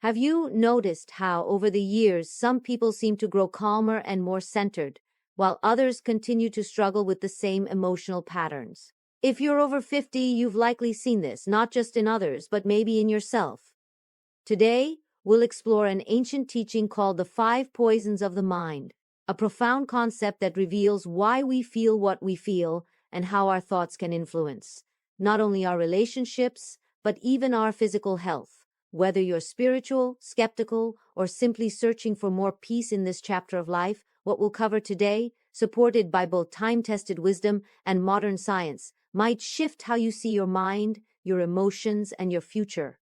Have you noticed how, over the years, some people seem to grow calmer and more centered, while others continue to struggle with the same emotional patterns? If you're over 50, you've likely seen this, not just in others, but maybe in yourself. Today, we'll explore an ancient teaching called the five poisons of the mind, a profound concept that reveals why we feel what we feel and how our thoughts can influence not only our relationships, but even our physical health. Whether you're spiritual, skeptical, or simply searching for more peace in this chapter of life, what we'll cover today, supported by both time-tested wisdom and modern science, might shift how you see your mind, your emotions, and your future.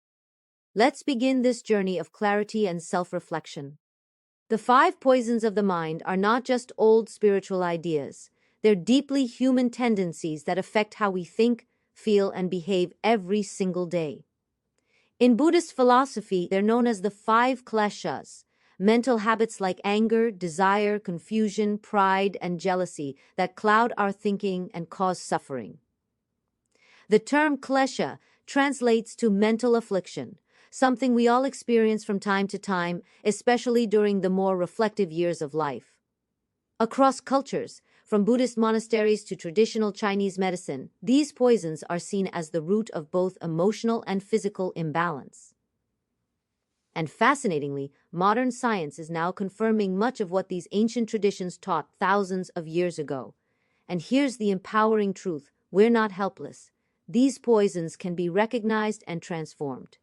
Let's begin this journey of clarity and self-reflection. The five poisons of the mind are not just old spiritual ideas. They're deeply human tendencies that affect how we think, feel, and behave every single day. In Buddhist philosophy, they're known as the five kleshas, mental habits like anger, desire, confusion, pride, and jealousy that cloud our thinking and cause suffering. The term klesha translates to mental affliction, something we all experience from time to time, especially during the more reflective years of life. Across cultures, from Buddhist monasteries to traditional Chinese medicine, these poisons are seen as the root of both emotional and physical imbalance. And fascinatingly, modern science is now confirming much of what these ancient traditions taught thousands of years ago. And here's the empowering truth: we're not helpless. These poisons can be recognized and transformed.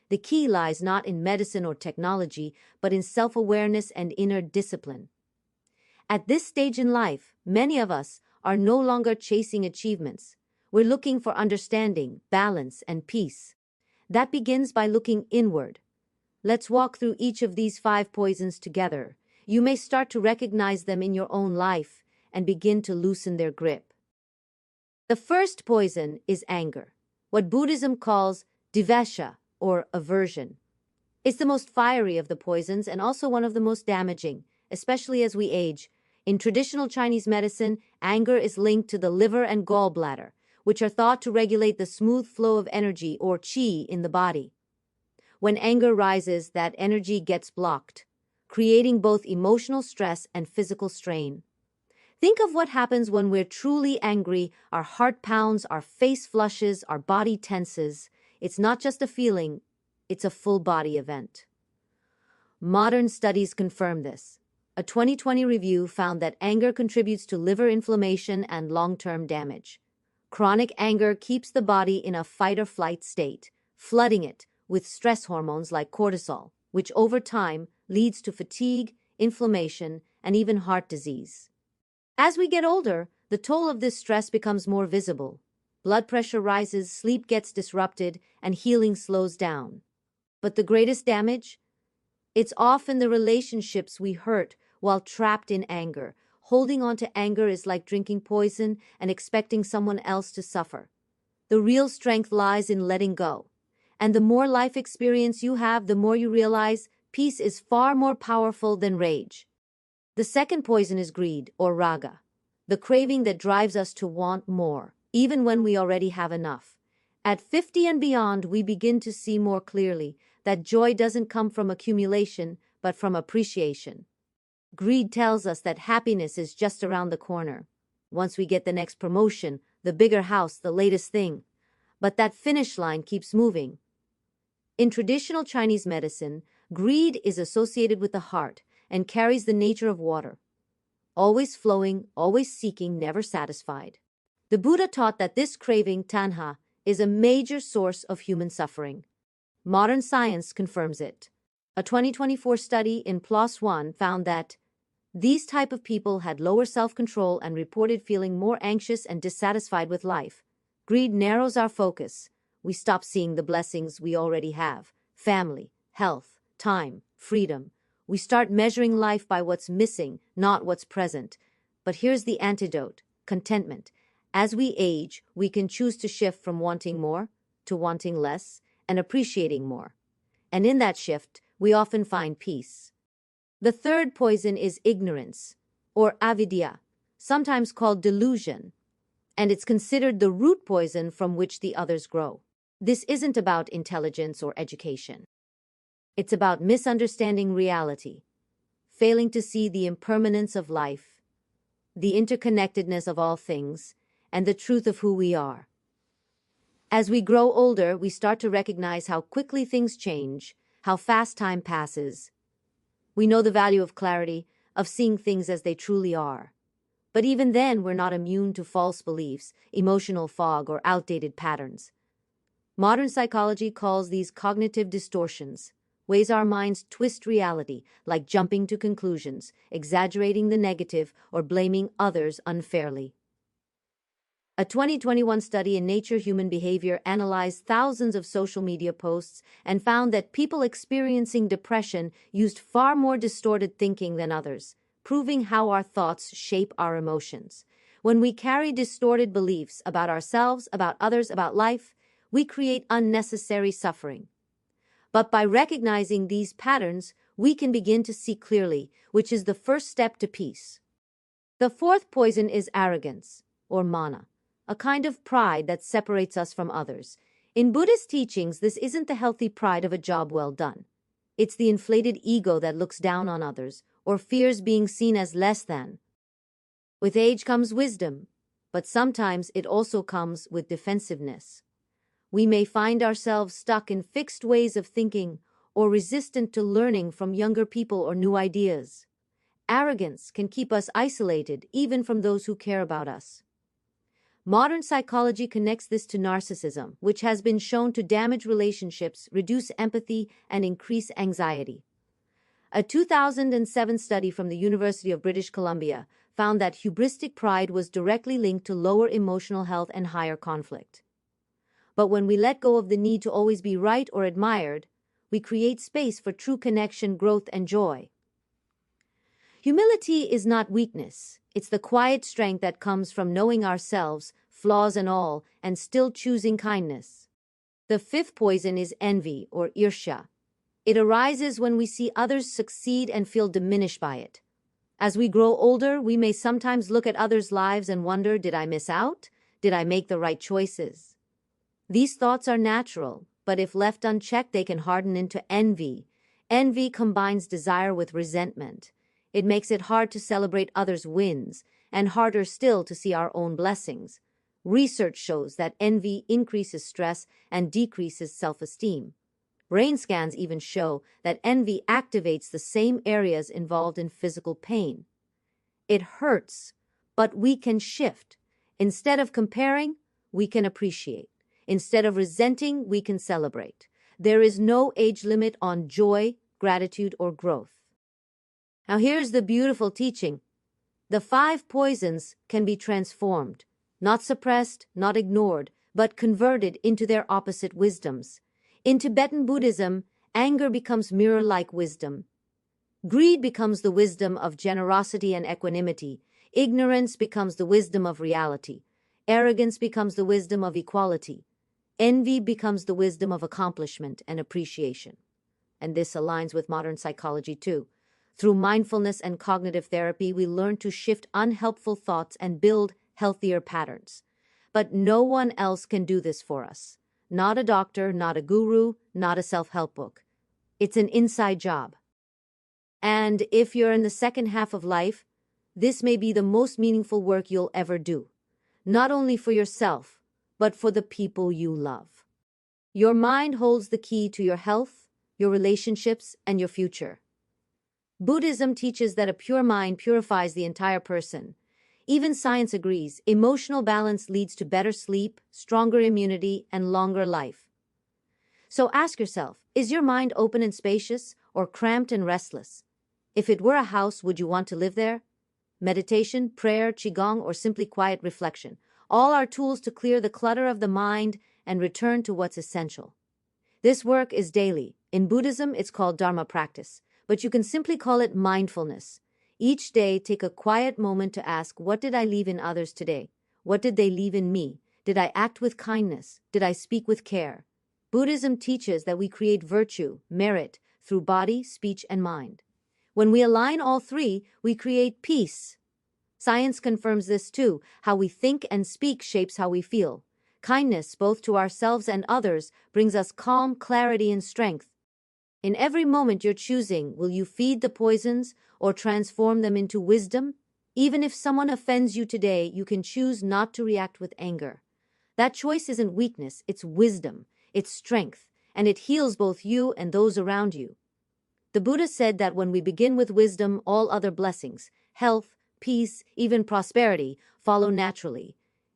The key lies not in medicine or technology, but in self-awareness and inner discipline. At this stage in life, many of us are no longer chasing achievements. We're looking for understanding, balance, and peace. That begins by looking inward. Let's walk through each of these five poisons together. You may start to recognize them in your own life and begin to loosen their grip. The first poison is anger, what Buddhism calls divesha, or aversion. It's the most fiery of the poisons and also one of the most damaging, especially as we age. In traditional Chinese medicine, anger is linked to the liver and gallbladder, which are thought to regulate the smooth flow of energy or qi in the body. When anger rises, that energy gets blocked, creating both emotional stress and physical strain. Think of what happens when we're truly angry. Our heart pounds, our face flushes, our body tenses. It's not just a feeling, it's a full-body event. Modern studies confirm this. A 2020 review found that anger contributes to liver inflammation and long-term damage. Chronic anger keeps the body in a fight-or-flight state, flooding it with stress hormones like cortisol, which over time leads to fatigue, inflammation, and even heart disease. As we get older, the toll of this stress becomes more visible. Blood pressure rises, sleep gets disrupted, and healing slows down. But the greatest damage? It's often the relationships we hurt while trapped in anger. Holding on to anger is like drinking poison and expecting someone else to suffer. The real strength lies in letting go. And the more life experience you have, the more you realize peace is far more powerful than rage. The second poison is greed, or raga, the craving that drives us to want more, even when we already have enough. At 50 and beyond, we begin to see more clearly that joy doesn't come from accumulation, but from appreciation. Greed tells us that happiness is just around the corner. Once we get the next promotion, the bigger house, the latest thing. But that finish line keeps moving. In traditional Chinese medicine, greed is associated with the heart and carries the nature of water. Always flowing, always seeking, never satisfied. The Buddha taught that this craving, tanha, is a major source of human suffering. Modern science confirms it. A 2024 study in PLOS ONE found that these type of people had lower self-control and reported feeling more anxious and dissatisfied with life. Greed narrows our focus. We stop seeing the blessings we already have: family, health, time, freedom. We start measuring life by what's missing, not what's present. But here's the antidote: contentment. As we age, we can choose to shift from wanting more to wanting less and appreciating more. And in that shift, we often find peace. The third poison is ignorance, or avidya, sometimes called delusion, and it's considered the root poison from which the others grow. This isn't about intelligence or education. It's about misunderstanding reality, failing to see the impermanence of life, the interconnectedness of all things, and the truth of who we are. As we grow older, we start to recognize how quickly things change, how fast time passes. We know the value of clarity, of seeing things as they truly are. But even then, we're not immune to false beliefs, emotional fog, or outdated patterns. Modern psychology calls these cognitive distortions, ways our minds twist reality, like jumping to conclusions, exaggerating the negative, or blaming others unfairly. A 2021 study in Nature Human Behavior analyzed thousands of social media posts and found that people experiencing depression used far more distorted thinking than others, proving how our thoughts shape our emotions. When we carry distorted beliefs about ourselves, about others, about life, we create unnecessary suffering. But by recognizing these patterns, we can begin to see clearly, which is the first step to peace. The fourth poison is arrogance, or mana, a kind of pride that separates us from others. In Buddhist teachings, this isn't the healthy pride of a job well done. It's the inflated ego that looks down on others, or fears being seen as less than. With age comes wisdom, but sometimes it also comes with defensiveness. We may find ourselves stuck in fixed ways of thinking or resistant to learning from younger people or new ideas. Arrogance can keep us isolated even from those who care about us. Modern psychology connects this to narcissism, which has been shown to damage relationships, reduce empathy, and increase anxiety. A 2007 study from the University of British Columbia found that hubristic pride was directly linked to lower emotional health and higher conflict. But when we let go of the need to always be right or admired, we create space for true connection, growth, and joy. Humility is not weakness. It's the quiet strength that comes from knowing ourselves, flaws and all, and still choosing kindness. The fifth poison is envy, or irsha. It arises when we see others succeed and feel diminished by it. As we grow older, we may sometimes look at others' lives and wonder, did I miss out? Did I make the right choices? These thoughts are natural, but if left unchecked, they can harden into envy. Envy combines desire with resentment. It makes it hard to celebrate others' wins, and harder still to see our own blessings. Research shows that envy increases stress and decreases self-esteem. Brain scans even show that envy activates the same areas involved in physical pain. It hurts, but we can shift. Instead of comparing, we can appreciate. Instead of resenting, we can celebrate. There is no age limit on joy, gratitude, or growth. Now here's the beautiful teaching. The 5 poisons can be transformed, not suppressed, not ignored, but converted into their opposite wisdoms. In Tibetan Buddhism, anger becomes mirror-like wisdom. Greed becomes the wisdom of generosity and equanimity. Ignorance becomes the wisdom of reality. Arrogance becomes the wisdom of equality. Envy becomes the wisdom of accomplishment and appreciation. And this aligns with modern psychology too. Through mindfulness and cognitive therapy, we learn to shift unhelpful thoughts and build healthier patterns. But no one else can do this for us. Not a doctor, not a guru, not a self-help book. It's an inside job. And if you're in the second half of life, this may be the most meaningful work you'll ever do. Not only for yourself, but for the people you love. Your mind holds the key to your health, your relationships, and your future. Buddhism teaches that a pure mind purifies the entire person. Even science agrees, emotional balance leads to better sleep, stronger immunity, and longer life. So ask yourself, is your mind open and spacious, or cramped and restless? If it were a house, would you want to live there? Meditation, prayer, qigong, or simply quiet reflection, all are tools to clear the clutter of the mind and return to what's essential. This work is daily. In Buddhism, it's called Dharma practice, but you can simply call it mindfulness. Each day, take a quiet moment to ask, what did I leave in others today? What did they leave in me? Did I act with kindness? Did I speak with care? Buddhism teaches that we create virtue, merit, through body, speech, and mind. When we align all 3, we create peace. Science confirms this too. How we think and speak shapes how we feel. Kindness, both to ourselves and others, brings us calm, clarity, and strength. In every moment you're choosing, will you feed the poisons or transform them into wisdom? Even if someone offends you today, you can choose not to react with anger. That choice isn't weakness, it's wisdom, it's strength, and it heals both you and those around you. The Buddha said that when we begin with wisdom, all other blessings, health, peace, even prosperity, follow naturally.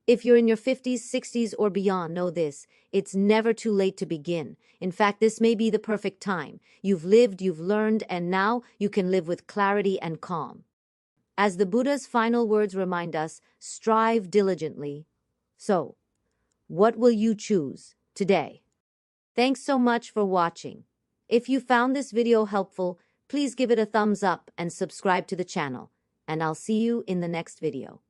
If you're in your 50s, 60s, or beyond, know this: it's never too late to begin. In fact, this may be the perfect time. You've lived, you've learned, and now you can live with clarity and calm. As the Buddha's final words remind us, strive diligently. So, what will you choose today? Thanks so much for watching. If you found this video helpful, please give it a thumbs up and subscribe to the channel. And I'll see you in the next video.